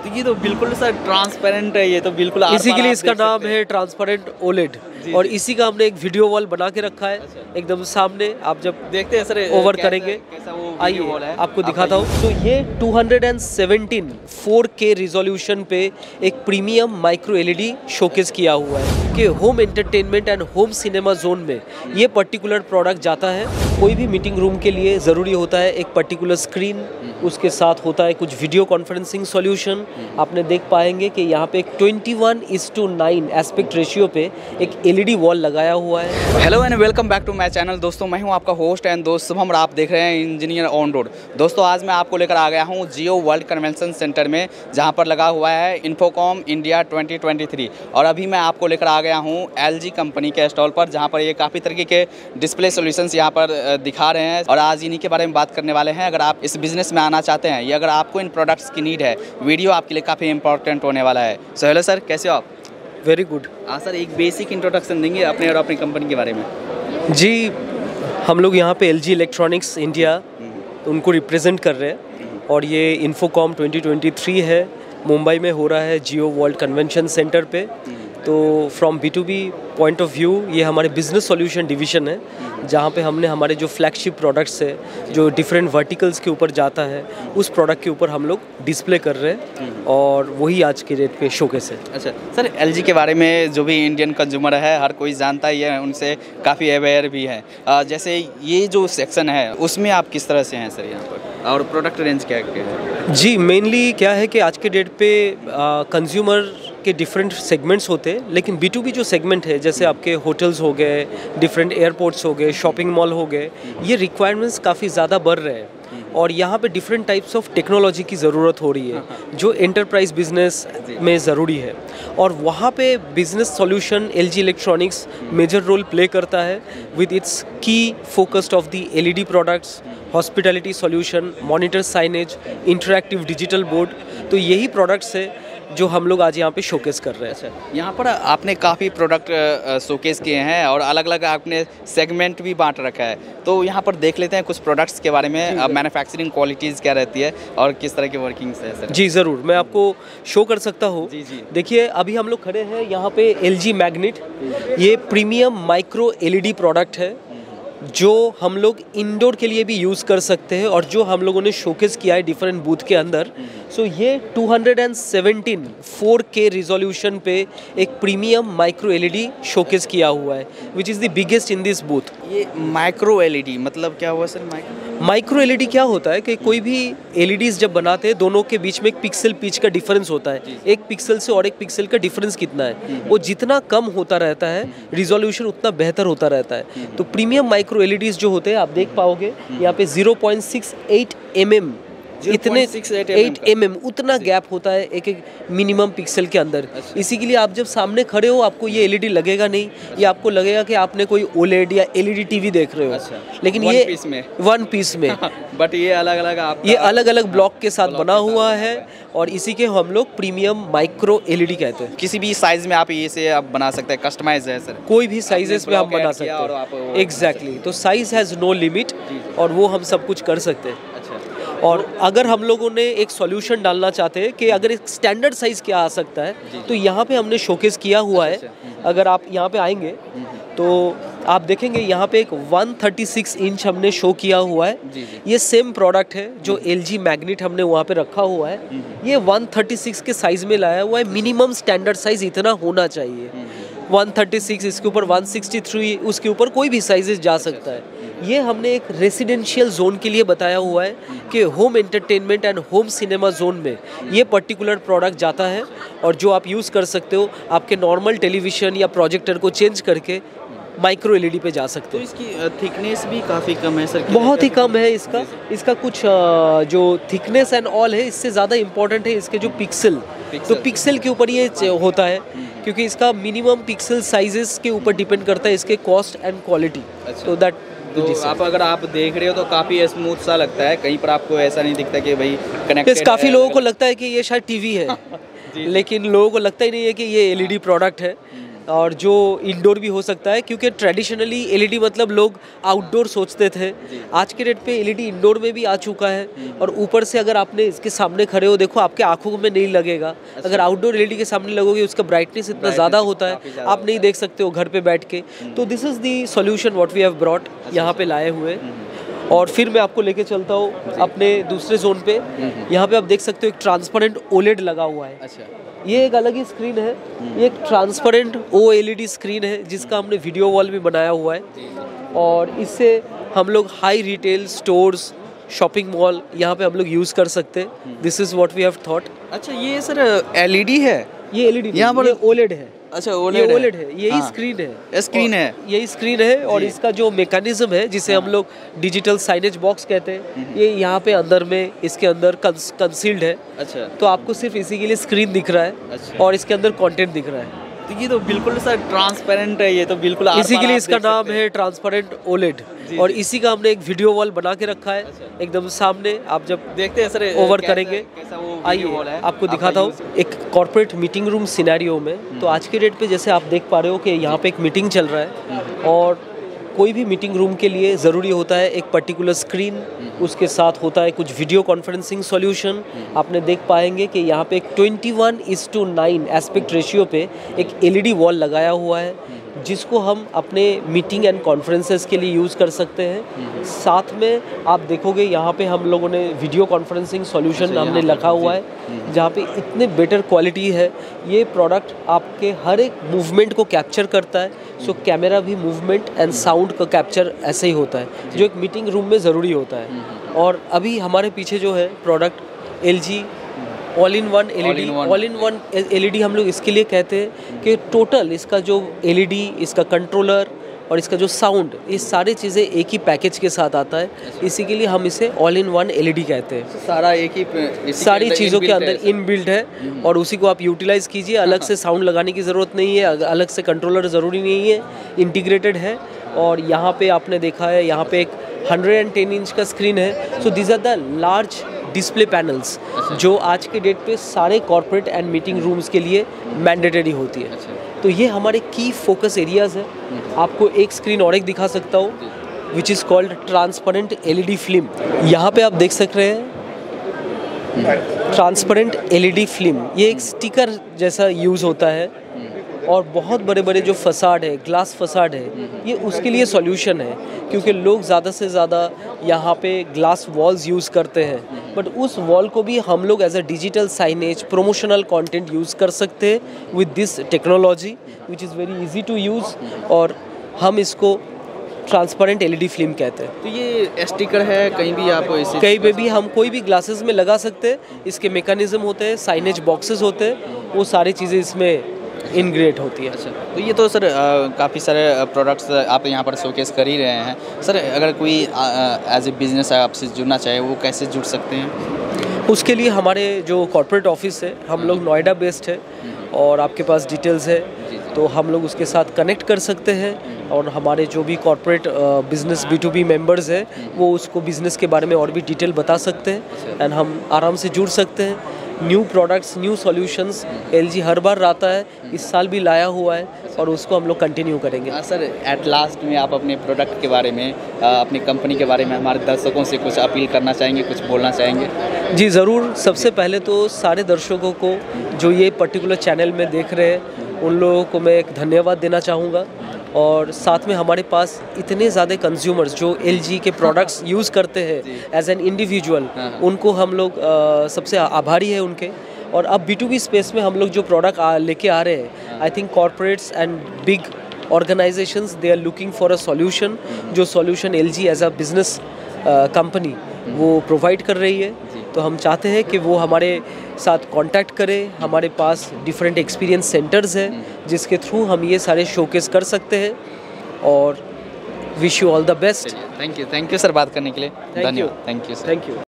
ये तो बिल्कुल सर ट्रांसपेरेंट है, ये तो बिल्कुल इसी के लिए इसका नाम है ट्रांसपेरेंट ओलेड। और इसी का हमने एक वीडियो वॉल बना के रखा है एकदम सामने। आप जब देखते हैं सर ओवर करेंगे, आइए आपको दिखाता हूँ। तो ये 217 4K रिजोल्यूशन पे एक प्रीमियम माइक्रो एलईडी शोकेस किया हुआ है कि home entertainment and home cinema zone में ये पर्टिकुलर प्रोडक्ट जाता है। कोई भी मीटिंग रूम के लिए ज़रूरी होता है एक पर्टिकुलर स्क्रीन, उसके साथ होता है कुछ वीडियो कॉन्फ्रेंसिंग सॉल्यूशन। आपने देख पाएंगे कि यहाँ पे एक 21:9 एस्पेक्ट रेशियो पे एक एलईडी वॉल लगाया हुआ है। Hello and welcome back to my channel. दोस्तों मैं हूँ आपका होस्ट एंड दोस्त शुभम और आप देख रहे हैं इंजीनियर ऑन रोड। दोस्तों आज मैं आपको लेकर आ गया हूँ जियो वर्ल्ड कन्वेंशन सेंटर में, जहाँ पर लगा हुआ है इन्फोकॉम इंडिया 2023। और अभी मैं आपको लेकर आ गया हूँ LG कंपनी के स्टॉल पर, जहाँ पर ये काफ़ी तरीके के डिस्प्ले सोल्यूशंस यहाँ पर दिखा रहे हैं और आज इन्हीं के बारे में बात करने वाले हैं। अगर आप इस बिजनेस में आना चाहते हैं या अगर आपको इन प्रोडक्ट्स की नीड है, वीडियो आपके लिए काफ़ी इंपॉर्टेंट होने वाला है। सो हेलो सर, कैसे हो आप? Very good. सर एक बेसिक इंट्रोडक्शन देंगे अपने और अपनी कंपनी के बारे में? जी, हम लोग यहाँ पे LG इलेक्ट्रॉनिक्स इंडिया उनको रिप्रेजेंट कर रहे हैं और ये इन्फोकॉम 2023 है, मुंबई में हो रहा है जियो वर्ल्ड कन्वेंशन सेंटर पे। तो from B2B point of view ये हमारे बिजनेस सॉल्यूशन डिवीज़न है, जहाँ पे हमने हमारे जो फ्लैगशिप प्रोडक्ट्स है जो डिफरेंट वर्टिकल्स के ऊपर जाता है, उस प्रोडक्ट के ऊपर हम लोग डिस्प्ले कर रहे हैं और वही आज के डेट पे शोकेस है। अच्छा सर, LG के बारे में जो भी इंडियन कंज्यूमर है हर कोई जानता ही है, उनसे काफ़ी अवेयर भी है। जैसे ये जो सेक्शन है उसमें आप किस तरह से हैं सर यहाँ पर, और प्रोडक्ट रेंज क्या है? जी, मेनली क्या है कि आज के डेट पे कंज्यूमर के डिफरेंट सेगमेंट्स होते हैं, लेकिन B2B जो सेगमेंट है जैसे आपके होटल्स हो गए, डिफरेंट एयरपोर्ट्स हो गए, शॉपिंग मॉल हो गए, ये रिक्वायरमेंट्स काफ़ी ज़्यादा बढ़ रहे हैं और यहाँ पे डिफरेंट टाइप्स ऑफ टेक्नोलॉजी की ज़रूरत हो रही है जो एंटरप्राइज बिजनेस में ज़रूरी है। और वहाँ पे business solution LG electronics major role play करता है with its key focused of the LED products, hospitality solution, monitor signage, interactive digital board. तो यही प्रोडक्ट्स है जो हम लोग आज यहाँ पे शोकेस कर रहे हैं। अच्छा, यहाँ पर आपने काफ़ी प्रोडक्ट शोकेस किए हैं और अलग अलग आपने सेगमेंट भी बांट रखा है, तो यहाँ पर देख लेते हैं कुछ प्रोडक्ट्स के बारे में। मैन्युफैक्चरिंग क्वालिटीज़ क्या रहती है और किस तरह की वर्किंग्स है सर? जी ज़रूर, मैं आपको शो कर सकता हूँ। जी जी, देखिए अभी हम लोग खड़े हैं यहाँ पे LG मैग्नेट। ये प्रीमियम माइक्रो LED प्रोडक्ट है जो हम लोग इंडोर के लिए भी यूज़ कर सकते हैं और जो हम लोगों ने शोकेस किया है डिफरेंट बूथ के अंदर। सो ये 217 4K रिजोल्यूशन पे एक प्रीमियम माइक्रो LED शोकेस किया हुआ है which is the biggest in this booth. ये माइक्रो LED मतलब क्या हुआ सर? माइक्रो LED क्या होता है कि कोई भी LEDs जब बनाते हैं दोनों के बीच में एक पिक्सल पिच का डिफरेंस होता है। एक पिक्सल से और एक पिक्सल का डिफरेंस कितना है, वो जितना कम होता रहता है रिजोल्यूशन उतना बेहतर होता रहता है। तो प्रीमियम माइक्रो LEDs जो होते हैं आप देख पाओगे यहाँ पे 0.68 mm, इतने 8 mm उतना गैप होता है एक एक मिनिमम पिक्सल के अंदर। इसी के लिए आप जब सामने खड़े हो आपको ये LED लगेगा नहीं, ये आपको लगेगा कि आपने कोई OLED या LED TV देख रहे हो। अच्छा, लेकिन वन ये पीस में वन पीस में बट ये अलग अलग ये अलग अलग ब्लॉक के साथ बना हुआ है और इसी के हम लोग प्रीमियम माइक्रो LED कहते हैं। किसी भी साइज में आप इसे आप बना सकते हैं, कस्टमाइज है सर? कोई भी साइजेस में हम बना सकते हैं। एग्जैक्टली, तो साइज हैज़ नो लिमिट और वो हम सब कुछ कर सकते हैं। और अगर हम लोगों ने एक सॉल्यूशन डालना चाहते हैं कि अगर एक स्टैंडर्ड साइज़ क्या आ सकता है, तो यहाँ पे हमने शोकेस किया हुआ है। अगर आप यहाँ पे आएंगे तो आप देखेंगे यहाँ पे एक 136 इंच हमने शो किया हुआ है। ये सेम प्रोडक्ट है जो LG मैग्नेट हमने वहाँ पे रखा हुआ है। ये 136 के साइज़ में लाया हुआ है। मिनिमम स्टैंडर्ड साइज़ इतना होना चाहिए। 136, इसके ऊपर 163, उसके ऊपर कोई भी साइजेस जा सकता है। ये हमने एक रेसिडेंशियल जोन के लिए बताया हुआ है कि home entertainment and home cinema zone में ये पर्टिकुलर प्रोडक्ट जाता है और जो आप यूज़ कर सकते हो आपके नॉर्मल टेलीविज़न या प्रोजेक्टर को चेंज करके माइक्रो LED पे जा सकते हो। तो इसकी थिकनेस भी काफ़ी कम है सर? बहुत ही कम है इसका कुछ जो थिकनेस एंड ऑल है, इससे ज़्यादा इम्पोर्टेंट है इसके जो पिक्सल। तो पिक्सल के ऊपर ये होता है क्योंकि इसका मिनिमम पिक्सल साइजेस के ऊपर डिपेंड करता है इसके कॉस्ट एंड क्वालिटी। तो दैट आप अगर आप देख रहे हो तो काफ़ी स्मूथ सा लगता है, कहीं पर आपको ऐसा नहीं दिखता कि भाई कनेक्टेड। काफ़ी लोगों को लगता है कि ये शायद TV है लेकिन लोगों को लगता ही नहीं है कि ये LED प्रोडक्ट है। और जो इंडोर भी हो सकता है, क्योंकि ट्रेडिशनली एलईडी मतलब लोग आउटडोर सोचते थे। आज के डेट पे एलईडी इंडोर में भी आ चुका है और ऊपर से अगर आपने इसके सामने खड़े हो, देखो आपके आंखों में नहीं लगेगा। अगर आउटडोर एलईडी के सामने लगोगे उसका ब्राइटनेस इतना ज़्यादा होता है, आप नहीं देख सकते हो घर पे बैठ के। तो this is the solution what we have brought, यहाँ पे लाए हुए। और फिर मैं आपको लेके चलता हूँ अपने दूसरे जोन पे। यहाँ पे आप देख सकते हो एक ट्रांसपेरेंट ओलेड लगा हुआ है। अच्छा, ये एक अलग ही स्क्रीन है, ये एक ट्रांसपेरेंट OLED स्क्रीन है जिसका हमने वीडियो वॉल भी बनाया हुआ है। और इससे हम लोग high retail stores, shopping mall, यहाँ पे हम लोग यूज़ कर सकते हैं। This is what we have thought. अच्छा, ये सर LED है? ये LED यहाँ पर OLED है। अच्छा, OLED है, यही स्क्रीन है, स्क्रीन है, यही स्क्रीन है। और इसका जो मैकेनिज्म है जिसे हम लोग डिजिटल साइनेज बॉक्स कहते हैं, ये यहाँ पे अंदर में इसके अंदर कंसील्ड है। अच्छा, तो आपको सिर्फ इसी के लिए स्क्रीन दिख रहा है। अच्छा। और इसके अंदर कंटेंट दिख रहा है। तो ये तो बिल्कुल सर ट्रांसपेरेंट है, ये तो बिल्कुल इसी के लिए इसका नाम है ट्रांसपेरेंट OLED। और इसी का हमने एक वीडियो वॉल बना के रखा है। एकदम सामने आप जब देखते हैं सर ओवर करेंगे, आइए आपको दिखाता हूँ एक कॉर्पोरेट मीटिंग रूम सिनेरियो में। तो आज के डेट पे जैसे आप देख पा रहे हो कि यहाँ पे एक मीटिंग चल रहा है और कोई भी मीटिंग रूम के लिए ज़रूरी होता है एक पर्टिकुलर स्क्रीन, उसके साथ होता है कुछ वीडियो कॉन्फ्रेंसिंग सॉल्यूशन। आपने देख पाएंगे कि यहाँ पे एक 21:9 एस्पेक्ट रेशियो पे एक LED वॉल लगाया हुआ है जिसको हम अपने मीटिंग एंड कॉन्फ्रेंसेस के लिए यूज़ कर सकते हैं। साथ में आप देखोगे यहाँ पे हम लोगों ने वीडियो कॉन्फ्रेंसिंग सॉल्यूशन हमने रखा हुआ है जहाँ पे इतने बेटर क्वालिटी है। ये प्रोडक्ट आपके हर एक मूवमेंट को कैप्चर करता है। सो कैमरा भी मूवमेंट एंड साउंड का कैप्चर ऐसे ही होता है जो एक मीटिंग रूम में ज़रूरी होता है। और अभी हमारे पीछे जो है product LG all in one LED हम लोग इसके लिए कहते हैं कि टोटल इसका जो LED, इसका कंट्रोलर और इसका जो साउंड, ये सारी चीज़ें एक ही पैकेज के साथ आता है। इसी के लिए हम इसे ऑल इन वन LED कहते हैं। सारा एक ही सारी चीज़ों के अंदर इनबिल्ट है और उसी को आप यूटिलाइज कीजिए। अलग से साउंड लगाने की ज़रूरत नहीं है, अलग से कंट्रोलर ज़रूरी नहीं है, इंटीग्रेटेड है। और यहाँ पे आपने देखा है यहाँ पे एक 110 इंच का स्क्रीन है। So these are the large display panels जो आज के डेट पे सारे कॉर्पोरेट एंड मीटिंग रूम्स के लिए मैंडेटरी होती है। तो ये हमारे की फोकस एरियाज है। आपको एक स्क्रीन और एक दिखा सकता हूँ which is called transparent LED film. यहाँ पे आप देख सक रहे हैं ट्रांसपेरेंट LED फिल्म। ये एक स्टिकर जैसा यूज़ होता है और बहुत बड़े बड़े जो फसाड है, ग्लास फसाड है, ये उसके लिए सॉल्यूशन है क्योंकि लोग ज़्यादा से ज़्यादा यहाँ पे ग्लास वॉल्स यूज़ करते हैं। बट उस वॉल को भी हम लोग as a digital signage, promotional content use कर सकते हैं with this technology which is very easy to use. और हम इसको ट्रांसपेरेंट LED फिल्म कहते हैं। तो ये स्टिकर है, कहीं भी आप इसे कहीं पे भी हम कोई भी ग्लासेस में लगा सकते हैं। इसके मैकेनिज्म होते हैं, साइनेज बॉक्सेस होते हैं, वो सारी चीज़ें इसमें इनग्रेट होती है। अच्छा, तो ये तो सर काफ़ी सारे प्रोडक्ट्स आप यहाँ पर शोकेस कर ही रहे हैं। सर अगर कोई एज ए बिजनेस आपसे जुड़ना चाहे वो कैसे जुड़ सकते हैं? उसके लिए हमारे जो कॉर्पोरेट ऑफिस है, हम लोग नोएडा बेस्ड है और आपके पास डिटेल्स है तो हम लोग उसके साथ कनेक्ट कर सकते हैं। और हमारे जो भी कॉर्पोरेट बिजनेस B2B मेंबर्स है वो उसको बिज़नेस के बारे में और भी डिटेल बता सकते हैं एंड हम आराम से जुड़ सकते हैं। New products, new solutions LG हर बार लाता है, इस साल भी लाया हुआ है और उसको हम लोग कंटिन्यू करेंगे। सर एट लास्ट में आप अपने प्रोडक्ट के बारे में, अपनी कंपनी के बारे में हमारे दर्शकों से कुछ अपील करना चाहेंगे, कुछ बोलना चाहेंगे? जी ज़रूर। सबसे पहले तो सारे दर्शकों को जो ये पर्टिकुलर चैनल में देख रहे हैं उन लोगों को मैं एक धन्यवाद देना चाहूँगा। और साथ में हमारे पास इतने ज़्यादा कंज्यूमर्स जो LG के प्रोडक्ट्स यूज़ करते हैं एज एन इंडिविजुअल, उनको हम लोग सबसे आभारी है उनके। और अब B2B स्पेस में हम लोग जो प्रोडक्ट लेके आ रहे हैं, I think corporates and big organisations they are looking for a solution, जो solution LG as a business company वो प्रोवाइड कर रही है। तो हम चाहते हैं कि वो हमारे साथ कांटेक्ट करें। हमारे पास डिफरेंट एक्सपीरियंस सेंटर्स हैं जिसके थ्रू हम ये सारे शोकेस कर सकते हैं। और wish you all the best. Thank you sir बात करने के लिए। धन्यवाद। Thank you.